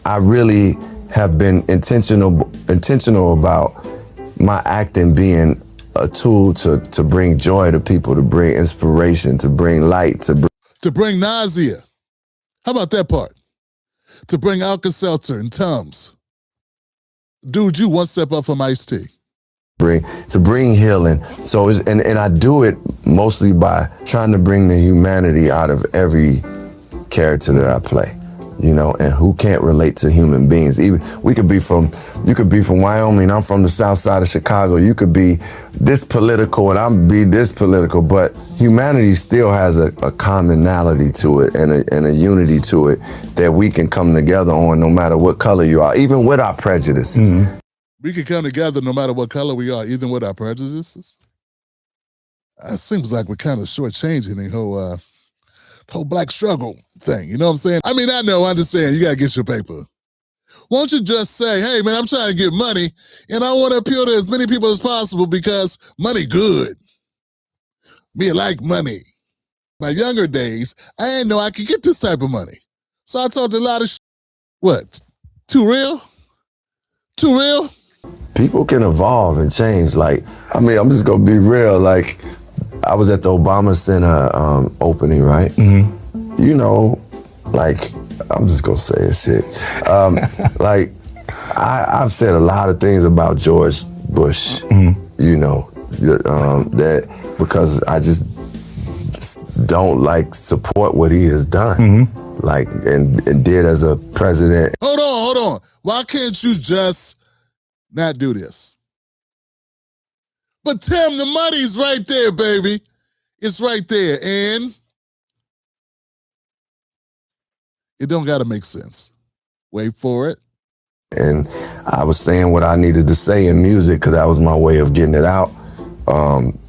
I really have been intentional about my acting being a tool to bring joy to people, to bring inspiration, to bring light, to bring nausea. How about that part? To bring Alka-Seltzer and Tums. Dude, you one step up from iced tea. To bring healing. So and I do it mostly by trying to bring the humanity out of every character that I play, you know, and who can't relate to human beings. Even you could be from Wyoming, I'm from the south side of Chicago. You could be this political and I'm be this political, but humanity still has a commonality to it and a unity to it that we can come together on no matter what color you are, even with our prejudices. Mm-hmm. We can come together no matter what color we are, even with our prejudices. It seems like we're kind of shortchanging the whole black struggle thing. You know what I'm saying? I mean, I understand. You got to get your paper. Won't you just say, hey, man, I'm trying to get money, and I want to appeal to as many people as possible because money good. Me like money. My younger days, I didn't know I could get this type of money. So I talked a lot of What? Too real? Too real? People can evolve and change. Like, I mean, I'm just gonna be real. Like, I was at the Obama Center opening, right? Mm-hmm. You know, like, I'm just gonna say this shit. Like, I've said a lot of things about George Bush, you know, that because I just don't like support what he has done, like, and did as a president. Hold on. Why can't you just not do this? But Tim, the money's right there, baby. It's right there, and it don't gotta make sense. Wait for it. And I was saying what I needed to say in music because that was my way of getting it out.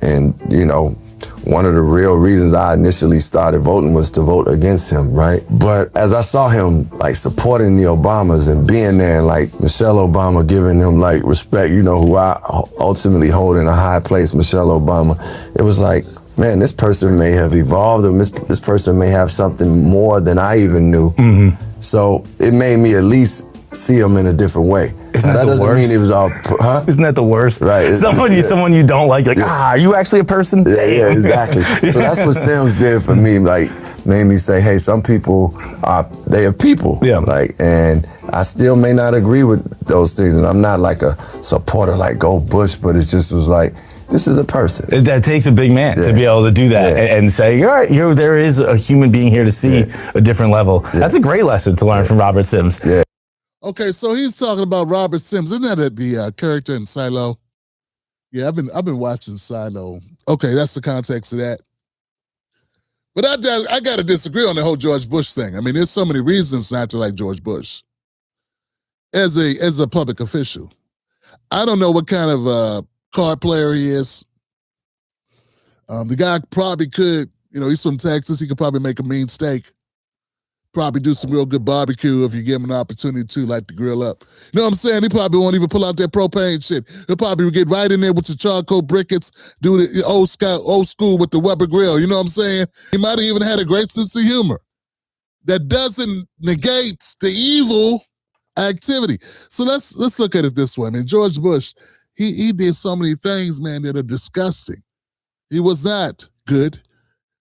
And, you know, one of the real reasons I initially started voting was to vote against him, right? But as I saw him, like, supporting the Obamas and being there, and, like, Michelle Obama giving him, like, respect, you know, who I ultimately hold in a high place, Michelle Obama, it was like, man, this person may have evolved, or this person may have something more than I even knew. So it made me at least see him in a different way. Isn't that the doesn't worst? mean he was all, huh? Isn't that the worst? Right. Someone you don't like, are you actually a person? Yeah, exactly. So that's what Sims did for me, like, made me say, hey, some people they are people. Yeah. Like, and I still may not agree with those things, and I'm not like a supporter like go Bush, but it just was like, this is a person. That takes a big man to be able to do that and say, all right, there is a human being here to see a different level. That's a great lesson to learn from Robert Sims. Yeah. Okay, so he's talking about Robert Sims. Isn't that the character in Silo? Yeah, I've been watching Silo. Okay, that's the context of that. But I got to disagree on the whole George Bush thing. I mean, there's so many reasons not to like George Bush as a public official. I don't know what kind of card player he is. The guy probably could, you know, he's from Texas. He could probably make a mean steak. Probably do some real good barbecue if you give him an opportunity to, like to grill up. You know what I'm saying? He probably won't even pull out that propane shit. He'll probably get right in there with the charcoal briquettes, do the old school with the Weber grill. You know what I'm saying? He might have even had a great sense of humor. That doesn't negate the evil activity. So let's look at it this way. I mean, George Bush, he did so many things, man, that are disgusting. He was not good,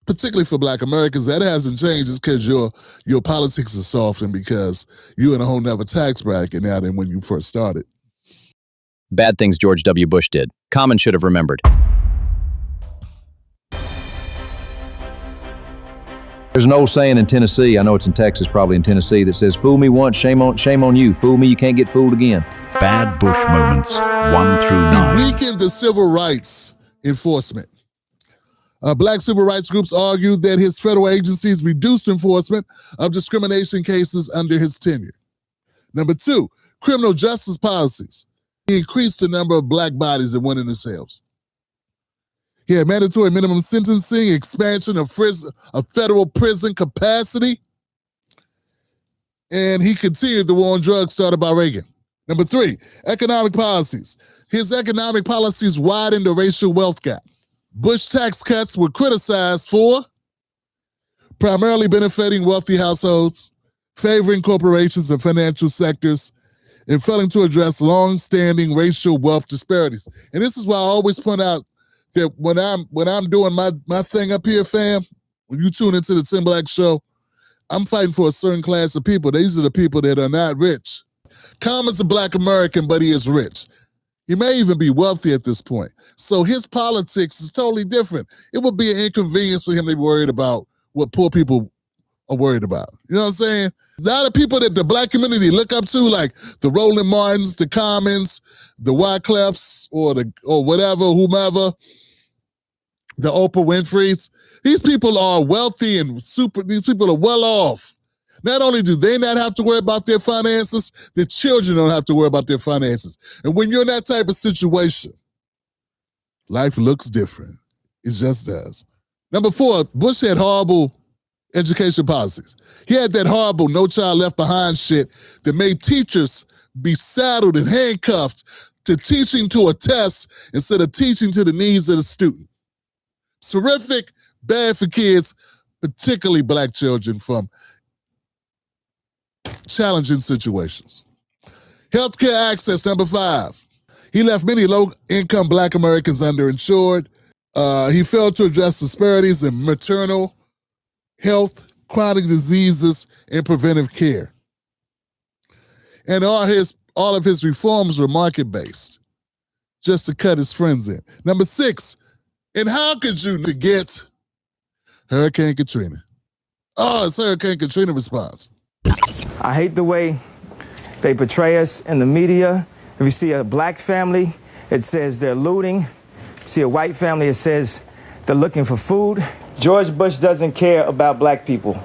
particularly for Black Americans. That hasn't changed. It's because your politics is soft and because you're in a whole nother tax bracket now than when you first started. Bad things George W. Bush did. Common should have remembered. There's an old saying in Tennessee, I know it's in Texas, probably in Tennessee, that says, fool me once, shame on you. Fool me, you can't get fooled again. Bad Bush moments, 1 through 9. He weakened the civil rights enforcement. Black civil rights groups argued that his federal agencies reduced enforcement of discrimination cases under his tenure. Number 2, criminal justice policies. He increased the number of black bodies that went into cells. He had mandatory minimum sentencing, expansion of federal prison capacity, and he continued the war on drugs started by Reagan. Number 3, economic policies. His economic policies widened the racial wealth gap. Bush tax cuts were criticized for primarily benefiting wealthy households, favoring corporations and financial sectors, and failing to address long-standing racial wealth disparities. And this is why I always point out that when I'm doing my thing up here, fam, when you tune into the Tim Black Show, I'm fighting for a certain class of people. These are the people that are not rich. Common's a Black American, but he is rich. He may even be wealthy at this point. So his politics is totally different. It would be an inconvenience for him to be worried about what poor people are worried about. You know what I'm saying? A lot of people that the Black community look up to, like the Roland Martins, the Commons, the Wyclefs, or whatever, whomever, the Oprah Winfreys. These people are wealthy and these people are well off. Not only do they not have to worry about their finances, their children don't have to worry about their finances. And when you're in that type of situation, life looks different. It just does. Number 4, Bush had horrible education policies. He had that horrible No Child Left Behind shit that made teachers be saddled and handcuffed to teaching to a test instead of teaching to the needs of the student. Terrific, bad for kids, particularly Black children from challenging situations. Healthcare access, number 5. He left many low-income Black Americans underinsured. He failed to address disparities in maternal health, chronic diseases, and preventive care. And all of his reforms were market-based, just to cut his friends in. Number 6, and how could you forget Hurricane Katrina? Oh, it's Hurricane Katrina response. I hate the way they portray us in the media. If you see a Black family, it says they're looting. If you see a white family, it says they're looking for food. George Bush doesn't care about Black people.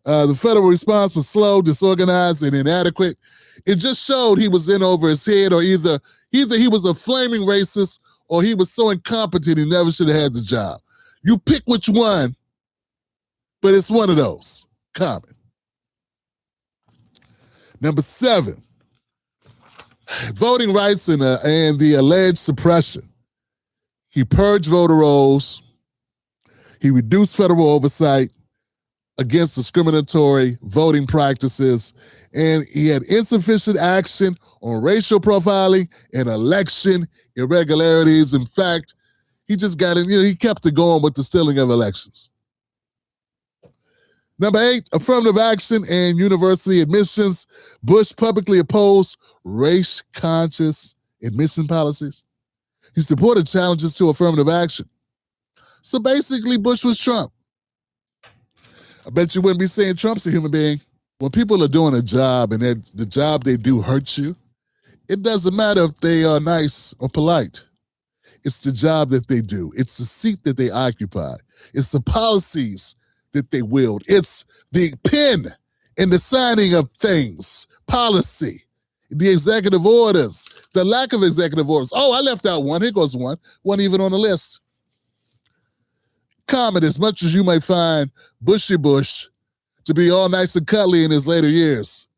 The federal response was slow, disorganized, and inadequate. It just showed he was in over his head, or either he was a flaming racist or he was so incompetent he never should have had the job. You pick which one, but it's one of those. Common. Number 7, voting rights and the alleged suppression. He purged voter rolls. He reduced federal oversight against discriminatory voting practices, and he had insufficient action on racial profiling and election irregularities. In fact, he just got in, he kept it going with the stealing of elections. Number 8, affirmative action and university admissions. Bush publicly opposed race-conscious admission policies. He supported challenges to affirmative action. So basically, Bush was Trump. I bet you wouldn't be saying Trump's a human being. When people are doing a job and the job they do hurts you, it doesn't matter if they are nice or polite. It's the job that they do. It's the seat that they occupy. It's the policies that they wield. It's the pen and the signing of things, policy, the executive orders, the lack of executive orders. Oh, I left out one. Here goes one. One even on the list. Common, as much as you may find Bushy Bush to be all nice and cuddly in his later years,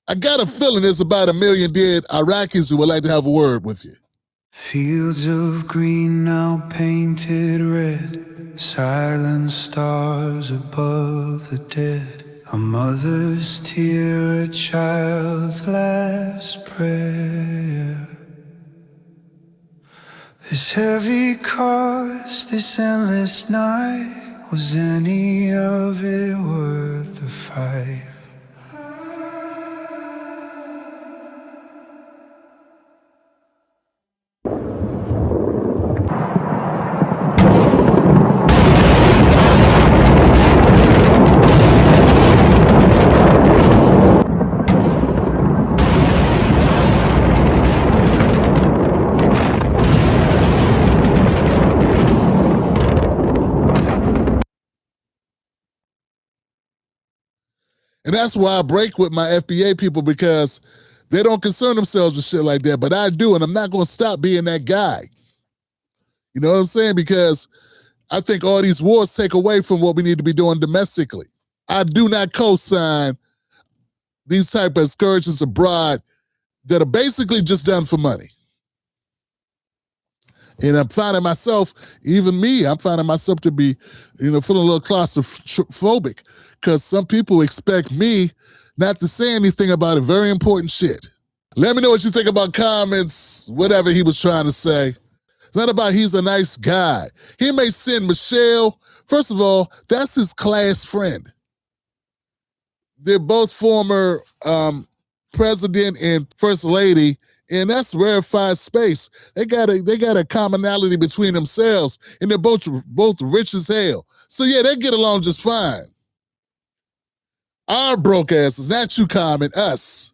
I got a feeling there's about 1 million dead Iraqis who would like to have a word with you. Fields of green now painted red, silent stars above the dead. A mother's tear, a child's last prayer. This heavy cost, this endless night, was any of it worth the fight? And that's why I break with my FBA people, because they don't concern themselves with shit like that. But I do, and I'm not going to stop being that guy. You know what I'm saying? Because I think all these wars take away from what we need to be doing domestically. I do not co-sign these type of excursions abroad that are basically just done for money. And I'm finding myself, even me, I'm finding myself to be, feeling a little claustrophobic because some people expect me not to say anything about a very important shit. Let me know what you think about comments, whatever he was trying to say. It's not about he's a nice guy. He may send Michelle. First of all, that's his class friend. They're both former president and first lady, and that's rarefied space. They got a commonality between themselves, and they're both rich as hell. So yeah, they get along just fine. Our broke asses, not you, Comment, us.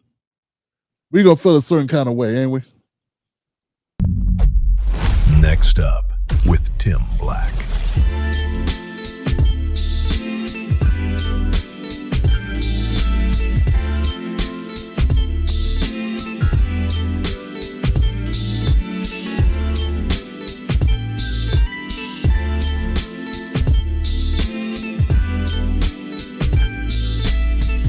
We gonna feel a certain kind of way, ain't we? Next up with Tim Black.